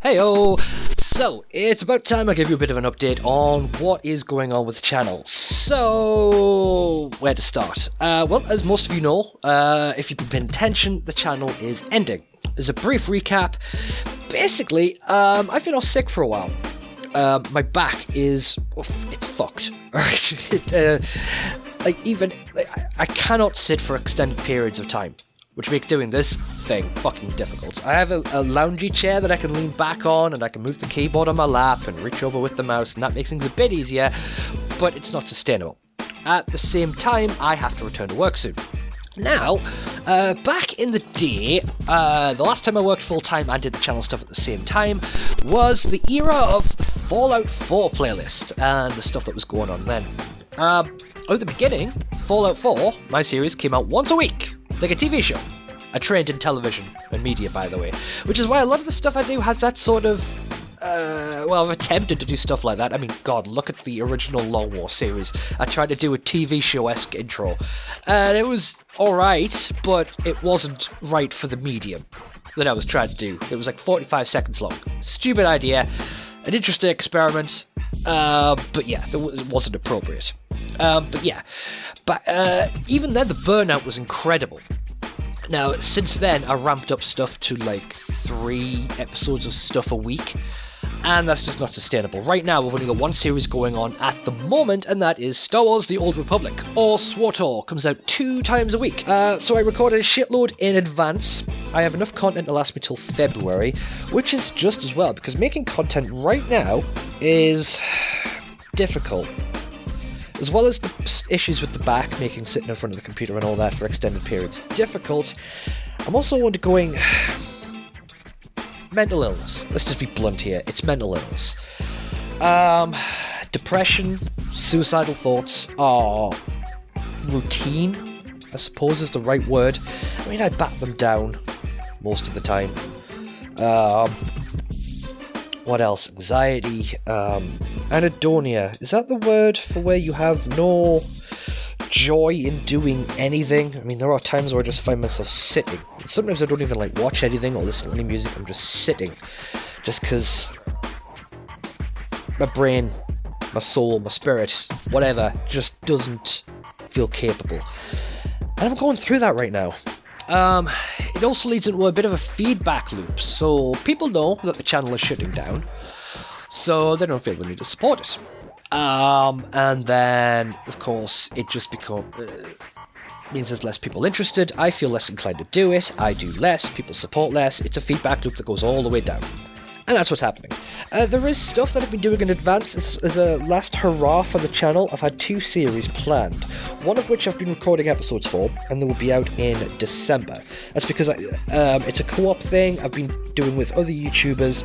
Heyo! So, it's about time I give you a bit of an update on what is going on with the channel. So, where to start? Well, as most of you know, if you've been paying attention, the channel is ending. As a brief recap, basically, I've been off sick for a while. My back is, it's fucked. I cannot sit for extended periods of time, which makes doing this thing fucking difficult. I have a loungy chair that I can lean back on, and I can move the keyboard on my lap and reach over with the mouse, and that makes things a bit easier, but it's not sustainable. At the same time, I have to return to work soon. Now, back in the day, the last time I worked full-time and did the channel stuff at the same time was the era of the Fallout 4 playlist and the stuff that was going on then. At the beginning, Fallout 4, my series, came out once a week, like a TV show. I trained in television and media, by the way, which is why a lot of the stuff I do has that sort of, I've attempted to do stuff like that. I mean, God, look at the original Long War series. I tried to do a TV show-esque intro, and it was alright, but it wasn't right for the medium that I was trying to do. It was like 45 seconds long. Stupid idea, an interesting experiment, but yeah, it wasn't appropriate. But even then, the burnout was incredible. Now, since then, I ramped up stuff to like 3 episodes of stuff a week, and that's just not sustainable. Right now, we've only got one series going on at the moment, and that is Star Wars The Old Republic, or SWTOR. Comes out 2 times a week. So I recorded a shitload in advance. I have enough content to last me till February, which is just as well, because making content right now is difficult. As well as the issues with the back, making sitting in front of the computer and all that for extended periods difficult, I'm also undergoing mental illness. Let's just be blunt here. It's mental illness. Depression, suicidal thoughts are routine, I suppose is the right word. I mean, I bat them down most of the time. What else? Anxiety, anhedonia. Is that the word for where you have no joy in doing anything? I mean, there are times where I just find myself sitting. Sometimes I don't even like watch anything or listen to any music. I'm just sitting, just because my brain, my soul, my spirit, whatever, just doesn't feel capable. And I'm going through that right now. It also leads into a bit of a feedback loop, so people know that the channel is shutting down, so they don't feel the need to support it. And then, of course, it just means there's less people interested, I feel less inclined to do it, I do less, people support less, it's a feedback loop that goes all the way down. And that's what's happening. There is stuff that I've been doing in advance. As a last hurrah for the channel, I've had 2 series planned. One of which I've been recording episodes for, and they will be out in December. That's because it's a co-op thing I've been doing with other YouTubers,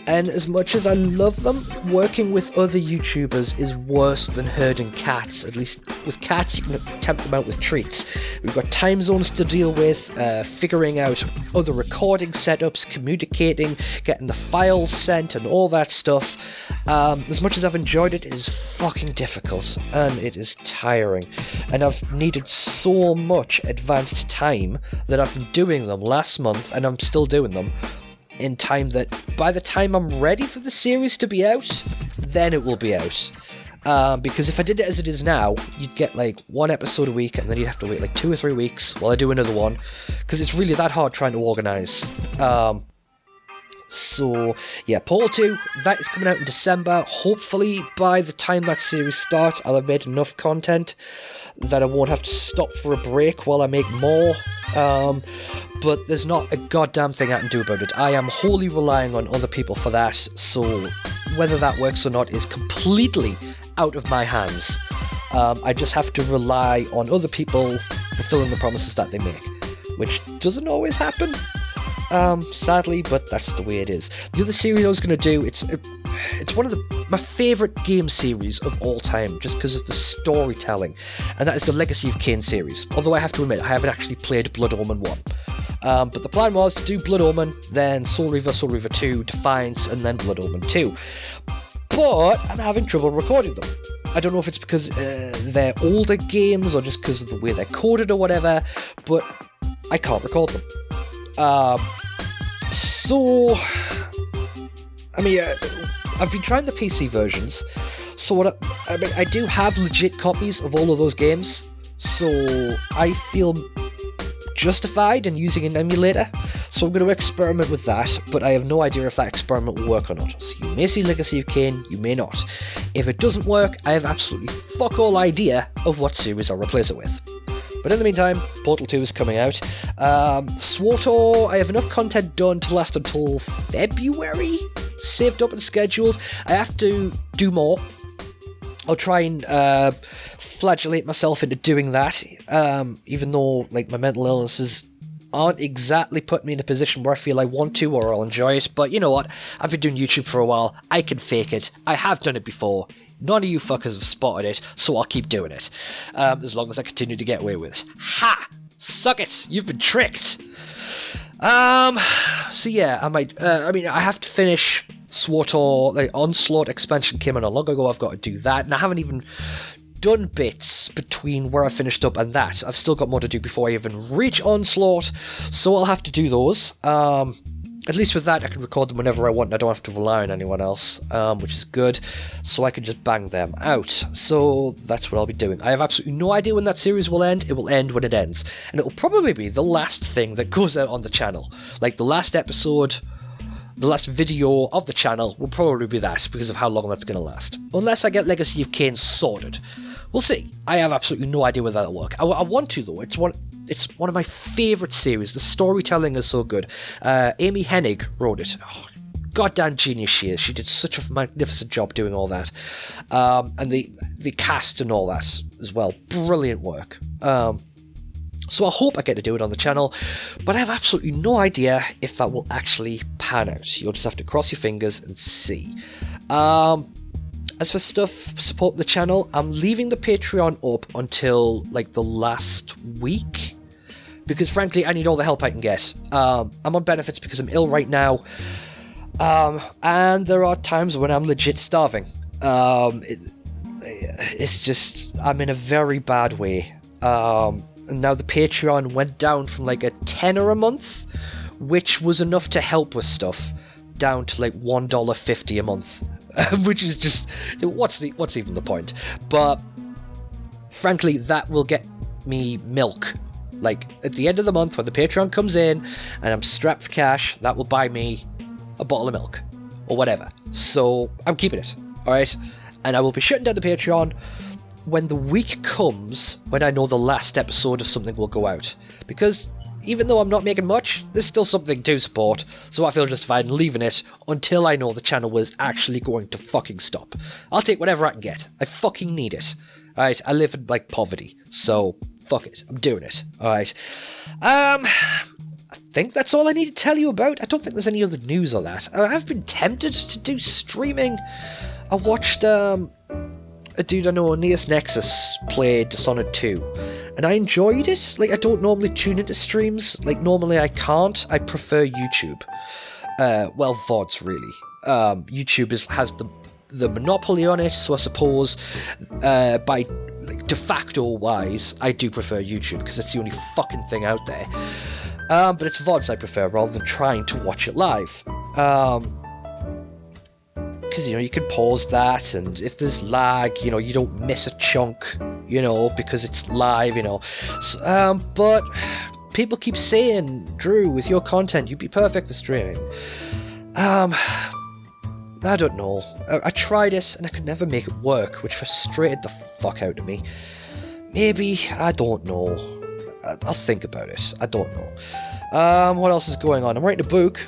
and as much as I love them, working with other YouTubers is worse than herding cats. At least with cats, you can tempt them out with treats. We've got time zones to deal with, figuring out other recording setups, communicating, getting the files sent, and all that stuff. As much as I've enjoyed it, it is fucking difficult, and it is tiring. And I've needed so much advanced time that I've been doing them last month, and I'm still doing them, in time that by the time I'm ready for the series to be out, then it will be out. Because if I did it as it is now, you'd get like 1 episode a week, and then you'd have to wait like 2 or 3 weeks while I do another one, because it's really that hard trying to organise. So, yeah, Portal 2, that is coming out in December. Hopefully, by the time that series starts, I'll have made enough content that I won't have to stop for a break while I make more. But there's not a goddamn thing I can do about it. I am wholly relying on other people for that, so whether that works or not is completely out of my hands. I just have to rely on other people fulfilling the promises that they make, which doesn't always happen. Sadly, but that's the way it is. The other series I was going to do, it's one of my favourite game series of all time, just because of the storytelling, and that is the Legacy of Kain series. Although I have to admit, I haven't actually played Blood Omen 1. But the plan was to do Blood Omen, then Soul Reaver 2, Defiance, and then Blood Omen 2. But I'm having trouble recording them. I don't know if it's because they're older games, or just because of the way they're coded or whatever, but I can't record them. So I mean, I've been trying the PC versions, so I do have legit copies of all of those games, so I feel justified in using an emulator, so I'm going to experiment with that, but I have no idea if that experiment will work or not. So you may see Legacy of Kain, you may not. If it doesn't work, I have absolutely fuck all idea of what series I'll replace it with. But in the meantime, Portal 2 is coming out. SWTOR, I have enough content done to last until February, saved up and scheduled. I have to do more. I'll try and flagellate myself into doing that, even though like my mental illnesses aren't exactly putting me in a position where I feel I want to or I'll enjoy it. But you know what? I've been doing YouTube for a while. I can fake it. I have done it before. None of you fuckers have spotted it, so I'll keep doing it. As long as I continue to get away with it. Ha! Suck it! You've been tricked! So yeah, I might, I have to finish SWTOR, like, Onslaught expansion came in a long ago, I've got to do that, and I haven't even done bits between where I finished up and that. I've still got more to do before I even reach Onslaught, so I'll have to do those. At least with that, I can record them whenever I want, and I don't have to rely on anyone else, which is good, so I can just bang them out. So that's what I'll be doing. I have absolutely no idea when that series will end. It will end when it ends, and it will probably be the last thing that goes out on the channel. Like, the last episode, the last video of the channel will probably be that, because of how long that's going to last. Unless I get Legacy of Kain sorted. We'll see. I have absolutely no idea whether that'll work. I want to, though. It's one of my favourite series. The storytelling is so good. Amy Hennig wrote it. Oh, goddamn genius she is. She did such a magnificent job doing all that. And the cast and all that as well. Brilliant work. So I hope I get to do it on the channel, but I have absolutely no idea if that will actually pan out. You'll just have to cross your fingers and see. As for stuff supporting the channel, I'm leaving the Patreon up until like the last week, because frankly I need all the help I can get. I'm on benefits because I'm ill right now, and there are times when I'm legit starving. It's just, I'm in a very bad way. And now the Patreon went down from like a tenner a month, which was enough to help with stuff, down to like $1.50 a month, which is just, what's even the point? But frankly, that will get me milk. Like, at the end of the month, when the Patreon comes in and I'm strapped for cash, that will buy me a bottle of milk or whatever. So I'm keeping it, all right? And I will be shutting down the Patreon when the week comes when I know the last episode of something will go out. Because even though I'm not making much, there's still something to support, so I feel justified in leaving it until I know the channel was actually going to fucking stop. I'll take whatever I can get. I fucking need it. Alright, I live in, like, poverty, so fuck it. I'm doing it. Alright. I think that's all I need to tell you about. I don't think there's any other news on that. I've been tempted to do streaming. I watched, a dude I know, Neos Nexus, played Dishonored 2, and I enjoyed it. Like, I don't normally tune into streams. Like, normally I can't. I prefer YouTube. Well, VODs, really. YouTube has the monopoly on it, so I suppose, by like, de facto wise, I do prefer YouTube, because it's the only fucking thing out there. But it's VODs I prefer, rather than trying to watch it live. Because, you know, you can pause that, and if there's lag, you know, you don't miss a chunk, you know, because it's live, you know. So, but people keep saying, Drew, with your content, you'd be perfect for streaming. I don't know. I tried it, and I could never make it work, which frustrated the fuck out of me. Maybe, I don't know. I'll think about it. I don't know. What else is going on? I'm writing a book.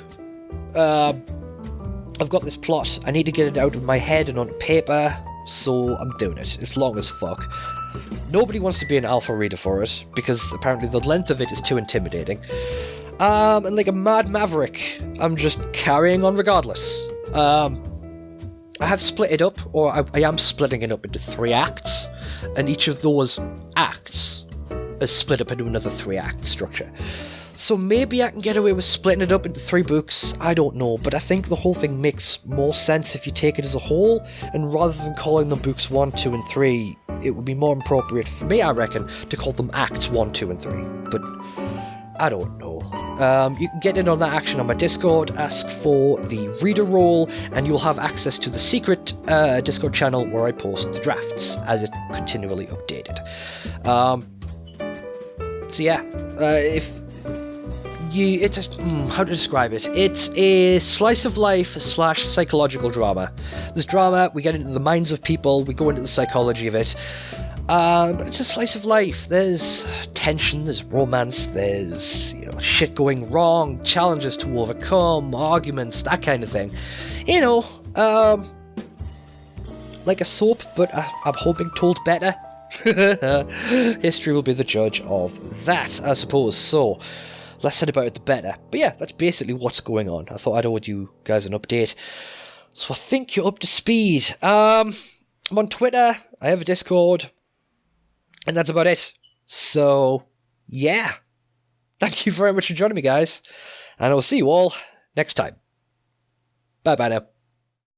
I've got this plot. I need to get it out of my head and onto paper, so I'm doing it. It's long as fuck. Nobody wants to be an alpha reader for it, because apparently the length of it is too intimidating. And like a mad maverick, I'm just carrying on regardless. I have split it up, or I am splitting it up into 3 acts, and each of those acts is split up into another 3-act structure. So maybe I can get away with splitting it up into 3 books, I don't know, but I think the whole thing makes more sense if you take it as a whole, and rather than calling them books 1, 2, and 3, it would be more appropriate for me, I reckon, to call them acts 1, 2, and 3. But I don't know. You can get in on that action on my Discord, ask for the reader role, and you'll have access to the secret Discord channel where I post the drafts as it continually updated. So yeah, if you, it's how to describe it? It's a slice of life / psychological drama. There's drama, we get into the minds of people, we go into the psychology of it. But it's a slice of life. There's tension, there's romance, there's shit going wrong, challenges to overcome, arguments, that kind of thing. Like a soap, but I'm hoping told better. History will be the judge of that, I suppose. So, less said about it, the better. But yeah, that's basically what's going on. I thought I'd owe you guys an update. So I think you're up to speed. I'm on Twitter, I have a Discord, and that's about it. So, yeah. Thank you very much for joining me, guys. And I'll see you all next time. Bye-bye now.